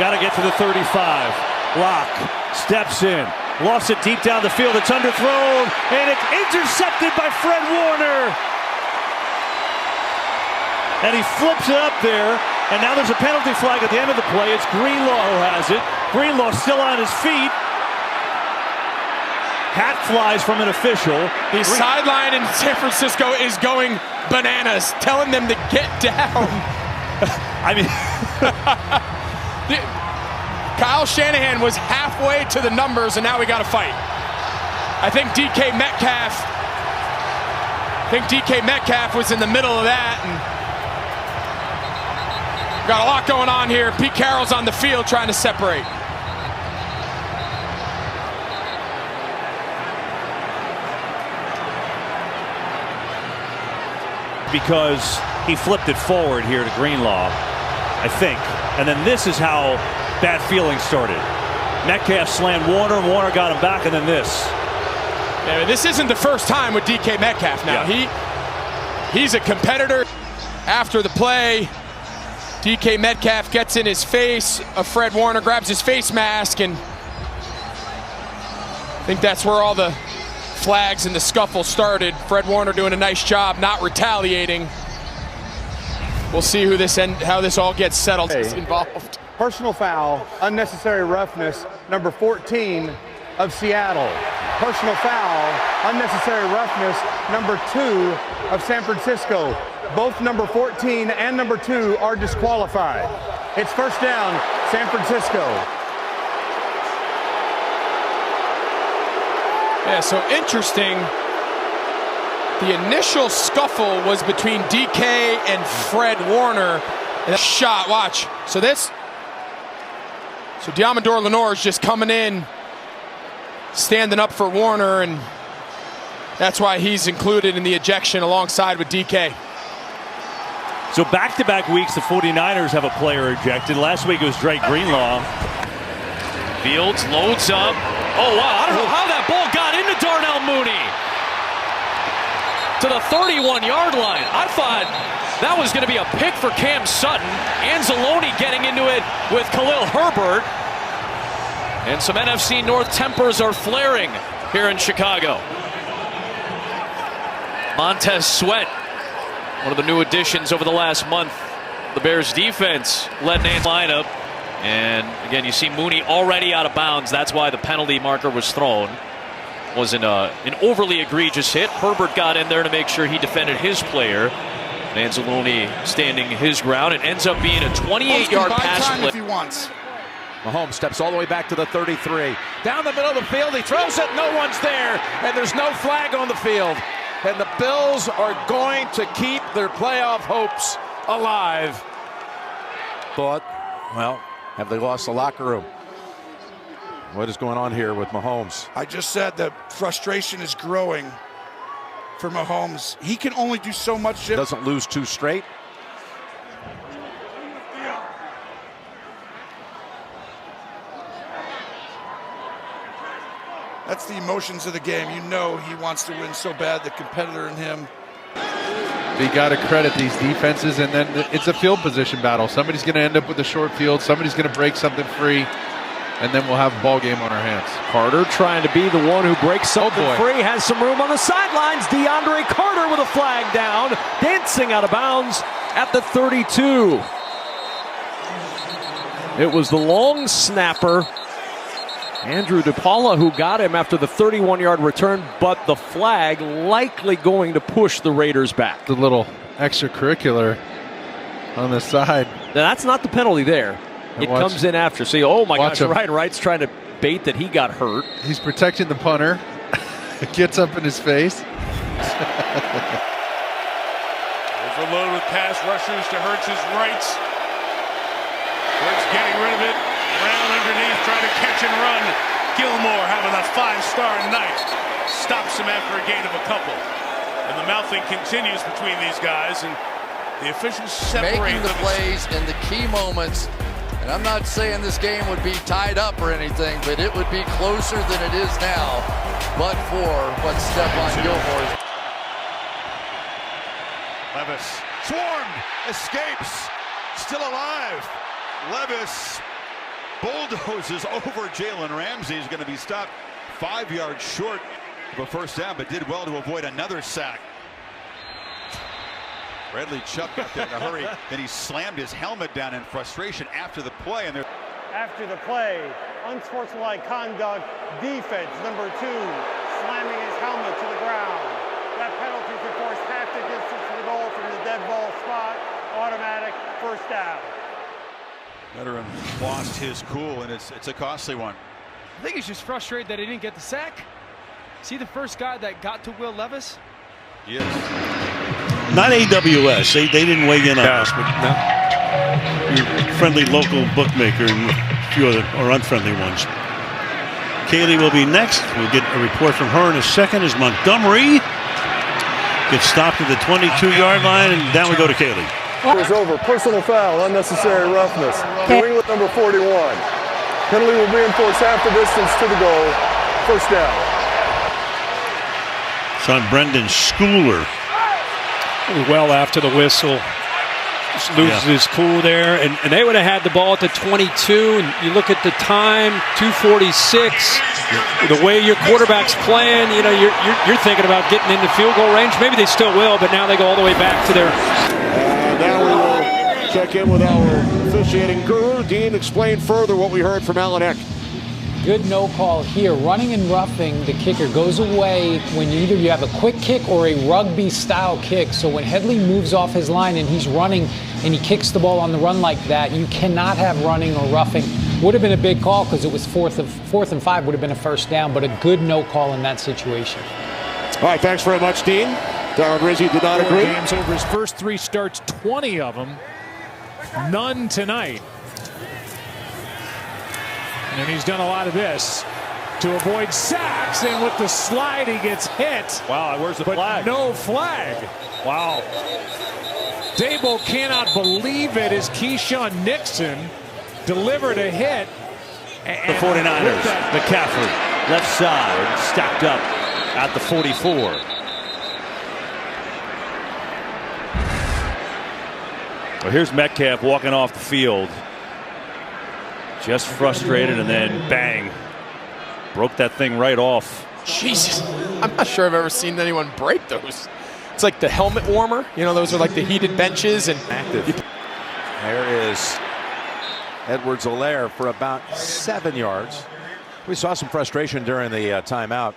Got to get to the 35. Locke steps in. Lost it deep down the field. It's underthrown. And it's intercepted by Fred Warner. And he flips it up there. And now there's a penalty flag at the end of the play. It's Greenlaw who has it. Greenlaw still on his feet. Hat flies from an official. The sideline in San Francisco is going bananas, telling them to get down. I mean, Kyle Shanahan was halfway to the numbers, and now we got to fight. I think DK Metcalf was in the middle of that, and got a lot going on here. Pete Carroll's on the field trying to separate. because he flipped it forward here to Greenlaw, I think. And then this is how bad feelings started. Metcalf slammed Warner, Warner got him back, and then this. Yeah, this isn't the first time with DK Metcalf now. Yeah. He's a competitor. After the play, DK Metcalf gets in his face of Fred Warner, grabs his face mask, and I think that's where all the flags and the scuffle started. Fred Warner doing a nice job not retaliating. We'll see how this all gets settled. Involved. Personal foul, unnecessary roughness, number 14 of Seattle. Personal foul, unnecessary roughness, number 2 of San Francisco. Both number 14 and number 2 are disqualified. It's first down, San Francisco. Yeah, so interesting. The initial scuffle was between DK and Fred Warner. And that shot, watch. So Diamondor Lenore is just coming in, standing up for Warner, and that's why he's included in the ejection alongside with DK. So back-to-back weeks, the 49ers have a player ejected. Last week it was Drake Greenlaw. Fields loads up. Oh, wow, I don't know how that ball got into Darnell Mooney. To the 31-yard line. I thought that was going to be a pick for Cam Sutton. Anzalone getting into it with Khalil Herbert. And some NFC North tempers are flaring here in Chicago. Montez Sweat, one of the new additions over the last month. The Bears defense led in lineup. And again, you see Mooney already out of bounds. That's why the penalty marker was thrown. Wasn't an overly egregious hit. Herbert got in there to make sure he defended his player. Anzalone standing his ground. It ends up being a 28-yard pass play. If he wants. Mahomes steps all the way back to the 33. Down the middle of the field, he throws it, no one's there, and there's no flag on the field. And the Bills are going to keep their playoff hopes alive. Thought, well, have they lost the locker room? What is going on here with Mahomes? I just said that frustration is growing for Mahomes. He can only do so much. Doesn't lose 2 straight. That's the emotions of the game. You know he wants to win so bad, the competitor in him. You got to credit these defenses, and then it's a field position battle. Somebody's going to end up with a short field. Somebody's going to break something free, and then we'll have a ball game on our hands. Carter trying to be the one who breaks something free. Has some room on the sidelines. DeAndre Carter with a flag down. Dancing out of bounds at the 32. It was the long snapper, Andrew DePaula, who got him after the 31-yard return, but the flag likely going to push the Raiders back. The little extracurricular on the side. Now, that's not the penalty there. It comes in after. See, oh my gosh, Ryan Wright's trying to bait that he got hurt. He's protecting the punter. It gets up in his face. Overload with pass rushers to Hurts' right. Hurts getting rid of it. Brown underneath, trying to catch and run. Gilmore having a 5-star night. Stops him after a gain of a couple. And the mouthing continues between these guys, and the officials separate making the plays in the key moments. And I'm not saying this game would be tied up or anything, but it would be closer than it is now, but for what Stephon Gilmore is. Levis swarmed, escapes, still alive. Levis bulldozes over Jalen Ramsey. He's going to be stopped 5 yards short of a first down, but did well to avoid another sack. Bradley Chubb got there in a hurry, then he slammed his helmet down in frustration after the play. And after the play, unsportsmanlike conduct, defense, number 2, slamming his helmet to the ground. That penalty to force half the distance to the goal from the dead ball spot, automatic first down. Veteran lost his cool, and it's a costly one. I think he's just frustrated that he didn't get the sack. See the first guy that got to Will Levis? Yes. Not AWS. They didn't weigh in on us, but your friendly local bookmaker and a few other or unfriendly ones. Kaylee will be next. We'll get a report from her in a second as Montgomery gets stopped at the 22-yard line, and down we go to Kaylee. It was over. Personal foul, unnecessary roughness. New England number 41. Penalty will be enforced half the distance to the goal. First down. It's on Brendan Schooler. Well after the whistle. Just loses his cool there. And they would have had the ball at the 22. And you look at the time, 2:46. The way your quarterback's playing, you know, you're thinking about getting into field goal range. Maybe they still will, but now they go all the way back to their... Now we will check in with our officiating guru. Dean, explain further what we heard from Alan Eck. Good no call here. Running and roughing the kicker goes away when either you have a quick kick or a rugby style kick. So when Headley moves off his line and he's running and he kicks the ball on the run like that, you cannot have running or roughing. Would have been a big call because it was fourth and 5 would have been a first down, but a good no call in that situation. All right, thanks very much, Dean. Darren Rizzi did not agree. Games over his first 3 starts, 20 of them. None tonight. And he's done a lot of this to avoid sacks, and with the slide he gets hit. Wow, where's the flag? No flag. Wow. Dabo cannot believe it as Keyshawn Nixon delivered a hit. The 49ers, McCaffrey, left side, stacked up at the 44. Well, here's Metcalf walking off the field. Just frustrated, and then bang. Broke that thing right off. Jesus. I'm not sure I've ever seen anyone break those. It's like the helmet warmer. You know, those are like the heated benches. And active. There is Edwards-Helaire for about 7 yards. We saw some frustration during the timeout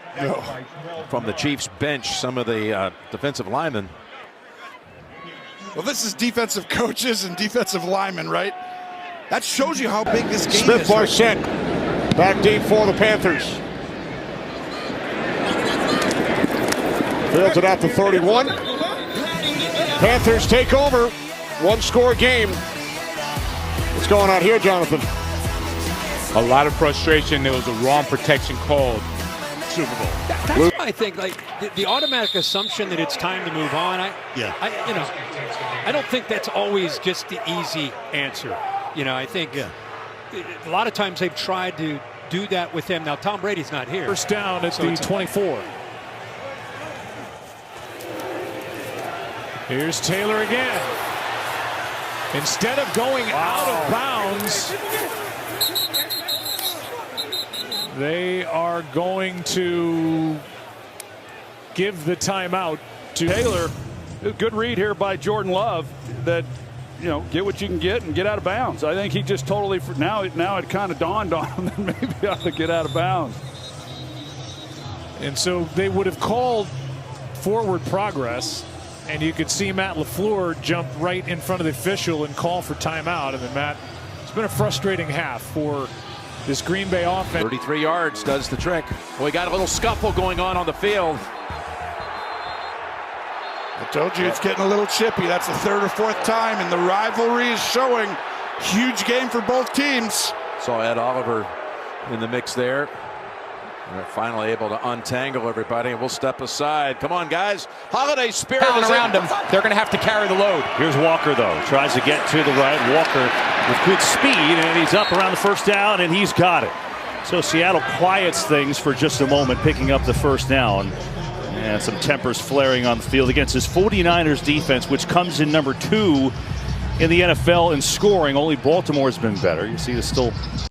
from the Chiefs bench, some of the defensive linemen. Well, this is defensive coaches and defensive linemen, right? That shows you how big this game Smith is. Smith-Marset back deep for the Panthers. Fields it out to 31. Panthers take over. 1-score game. What's going on here, Jonathan? A lot of frustration. There was a wrong protection called. Super Bowl. That's why I think, like, the automatic assumption that it's time to move on. I don't think that's always just the easy answer. You know, I think a lot of times they've tried to do that with him. Now, Tom Brady's not here. First down at the 24. Here's Taylor again. Instead of going out of bounds, they are going to give the timeout to Taylor. Good read here by Jordan Love that, you know, get what you can get and get out of bounds. I think he just totally, now it kind of dawned on him that maybe he ought to get out of bounds. And so they would have called forward progress, and you could see Matt LaFleur jump right in front of the official and call for timeout. And then Matt, it's been a frustrating half for this Green Bay offense. 33 yards does the trick. Well, we got a little scuffle going on the field. I told you it's getting a little chippy. That's the 3rd or 4th time, and the rivalry is showing. Huge game for both teams. Saw Ed Oliver in the mix there. They're finally able to untangle everybody, and we'll step aside. Come on, guys. Holiday spirit is around them. They're going to have to carry the load. Here's Walker, though. Tries to get to the right. Walker with good speed, and he's up around the first down, and he's got it. So Seattle quiets things for just a moment, picking up the first down. And some tempers flaring on the field against this 49ers defense, which comes in number 2 in the NFL in scoring. Only Baltimore's been better. You see, it's still